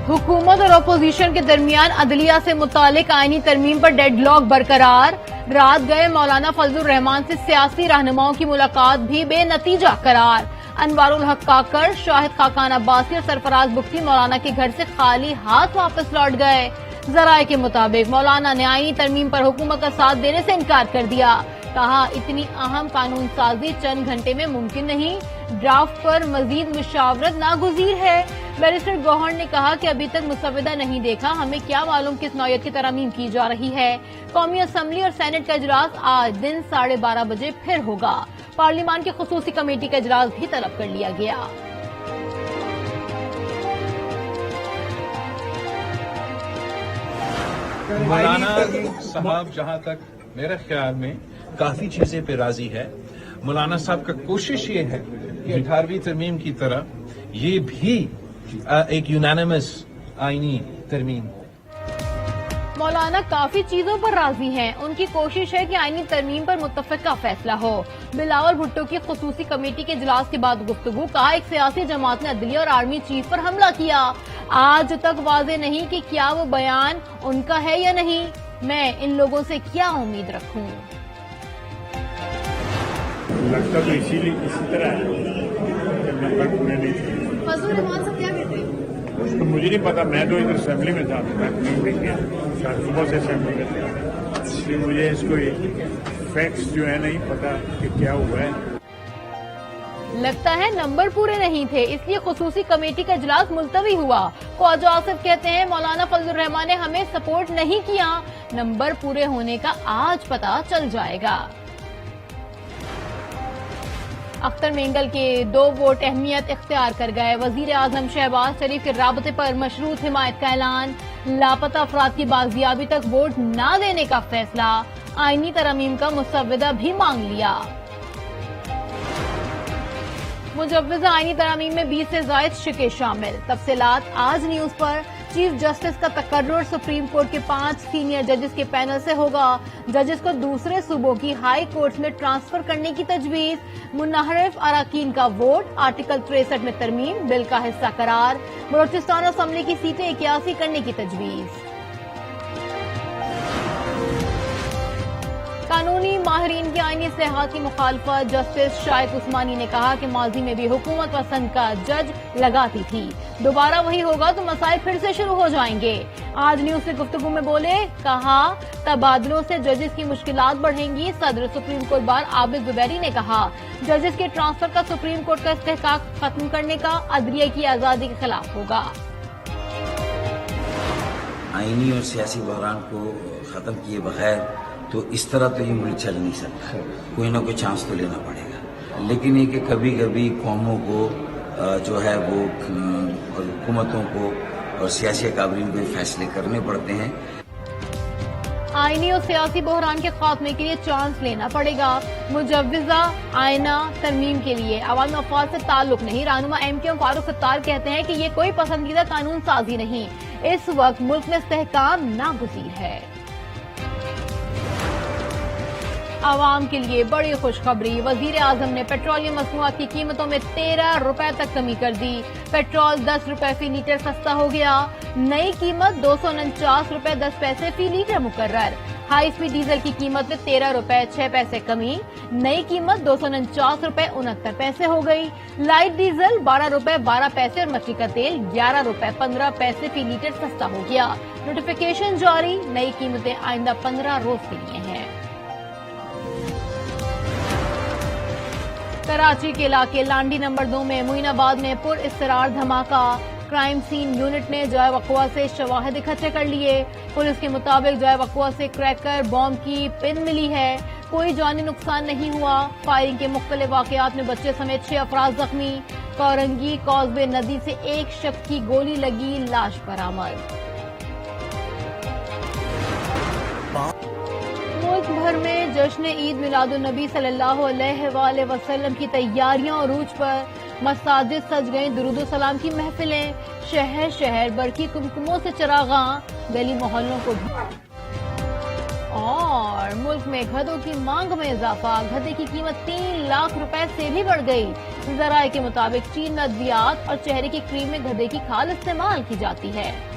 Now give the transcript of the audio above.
हुकूमत और अपोजिशन के दरमियान अदलिया से मुतालिक आईनी तरमीम पर डेड लॉक बरकरार। रात गए मौलाना फजलुर रहमान से सियासी रहनुमाओं की मुलाकात भी बेनतीजा करार। अनवारुल हक काकर, शाहिद खाकान अब्बासी और सरफराज बुख्ती मौलाना के घर से खाली हाथ वापस लौट गए। जराये के मुताबिक मौलाना ने आईनी तरमीम पर हुकूमत का साथ देने से इनकार कर दिया। कहा, इतनी अहम कानून साजी चंद घंटे में मुमकिन नहीं, ड्राफ्ट पर मजीद मुशावरत नागुज़ीर है। बैरिस्टर गौहर ने कहा कि अभी तक मुसवदा नहीं देखा, हमें क्या मालूम किस नौयत की तरमीम की जा रही है। कौमी असम्बली और सेनेट का इजलास आज दिन 12:30 बजे फिर होगा। पार्लियामान की खुसूसी कमेटी का इजलास भी तलब कर लिया गया। मौलाना साहब जहां तक मेरे ख्याल में काफी चीजें पे राजी है। मौलाना साहब का कोशिश ये है कि 18वीं तरमीम की तरह ये भी एक यूनानिमस आईनी तरमीम। मौलाना काफी चीजों पर राजी हैं। उनकी कोशिश है कि आईनी तरमीम पर मुत्तफ़िक़ा फैसला हो। बिलावल भुट्टो की खुसूसी कमेटी के इजलास के बाद गुफ्तगू। कहा, एक सियासी जमात ने अदलिया और आर्मी चीफ पर हमला किया। आज तक वाज़ेह नहीं कि क्या वो बयान उनका है या नहीं। मैं इन लोगों से क्या उम्मीद रखूं। लगता तो इसी तरह है। फजलुर रहमान साहब क्या कहते हैं? तो मुझे नहीं पता, मैं तो इधर असेंबली में था, मैं नहीं गया, शायद सुबह से असेंबली में था, इसलिए मुझे इसको फैक्ट्स जो है नहीं पता कि क्या हुआ है। लगता है नंबर पूरे नहीं थे, इसलिए खुसूसी कमेटी का इजलास मुलतवी हुआ। ख्वाजा आसिफ कहते हैं, मौलाना फजलुर रहमान ने हमें सपोर्ट नहीं किया, नंबर पूरे होने का आज पता चल जाएगा। अख्तर मेंगल के 2 वोट अहमियत इख्तियार कर गए। वजीर आजम शहबाज शरीफ के राबते पर मशरूत हिमायत का ऐलान। लापता अफराद की बाजियाबी तक वोट न देने का फैसला। आईनी तरमीम का मुसवदा भी मांग लिया। मुजव्वज़ा आईनी तरमीम में 20 से ज़ायद शिके शामिल। तफसीलात आज न्यूज पर। चीफ जस्टिस का तकर्रुर सुप्रीम कोर्ट के 5 सीनियर जजेस के पैनल से होगा। जजेस को दूसरे सूबों की हाई कोर्ट में ट्रांसफर करने की तजवीज। मुनहरिफ अराकीन का वोट। आर्टिकल 63 में तरमीम, बिल का हिस्सा करार। बलोचिस्तान असम्बली की सीटें 81 करने की तजवीज। कानूनी माहिरीन की आईनी इस्लाहात की मुखालफत। जस्टिस शाहिद उस्मानी ने कहा कि माजी में भी हुकूमत पसंद का जज लगाती थी, दोबारा वही होगा तो मसाइल फिर से शुरू हो जाएंगे। आज न्यूज से गुफ्तगू में बोले, कहा तबादलों से जजेस की मुश्किलात बढ़ेंगी। सदर supreme court bar Abid Zubairi ने कहा, जजेस के ट्रांसफर का सुप्रीम कोर्ट का इस्तेहकाक खत्म करने का अदलिया की आजादी के खिलाफ होगा। आईनी और सियासी बहरान को खत्म किए बगैर तो इस तरह तो ये मुल्क चल नहीं सकता, कोई ना कोई चांस तो लेना पड़ेगा। लेकिन ये कि कभी कभी कौमों को जो है वो और हुकूमतों को और सियासी अकाबरीन को फैसले करने पड़ते हैं। आईनी और सियासी बहरान के खात्मे के लिए चांस लेना पड़ेगा। मुजव्वज़ा आईना तरमीम के लिए अवामी अफवाद से ताल्लुक नहीं। रहनुमा एमक्यू फारूक सत्तार कहते हैं कि ये कोई पसंदीदा कानून साजी नहीं, इस वक्त मुल्क में इस्तेहकाम नागुज़ीर है। आवाम के लिए बड़ी खुशखबरी। वजीर आजम ने पेट्रोलियम मसनूआत की कीमतों में 13 रुपए तक कमी कर दी। पेट्रोल 10 रुपए फी लीटर सस्ता हो गया। नई कीमत 249 रुपए 10 पैसे फी लीटर मुकर्रर। हाई स्पीड डीजल की कीमत में 13 रुपए 6 पैसे कमी। नई कीमत 249 रुपए 69 पैसे हो गई। लाइट डीजल 12 रुपए 12 पैसे और मछली का तेल 11 रुपए 15 पैसे फी लीटर सस्ता हो गया। नोटिफिकेशन जारी। नई कीमतें आइंदा 15 रोज के लिए हैं। कराची के इलाके लांडी नंबर 2 में मोइनाबाद में पुर इसरार धमाका। क्राइम सीन यूनिट ने जाए वक़्वा से शवाहिद इकट्ठे कर लिए। पुलिस के मुताबिक जाए वक़्वा से क्रैकर बॉम्ब की पिन मिली है। कोई जानी नुकसान नहीं हुआ। फायरिंग के मुख्तलिफ वाक़यात में बच्चे समेत 6 अफराद जख्मी। कौरंगी कॉजवे नदी से एक शख्स की गोली लगी, लाश बरामद। मुल्क भर में जश्न ईद मिलादुन नबी सल्लल्लाहु अलैहि वसल्लम की तैयारियां अरूज पर। मसाजिद सज गई, दुरूद सलाम की महफिलें। शहर शहर बरकी कुमकुमों से चरागां, गली मोहल्लों को। और मुल्क में गधों की मांग में इजाफा। गधे की कीमत 3 लाख रुपए से भी बढ़ गई। ذرائع کے مطابق چین میں ادویات اور چہرے کی کریم میں گدھے کی کھال استعمال کی جاتی ہے۔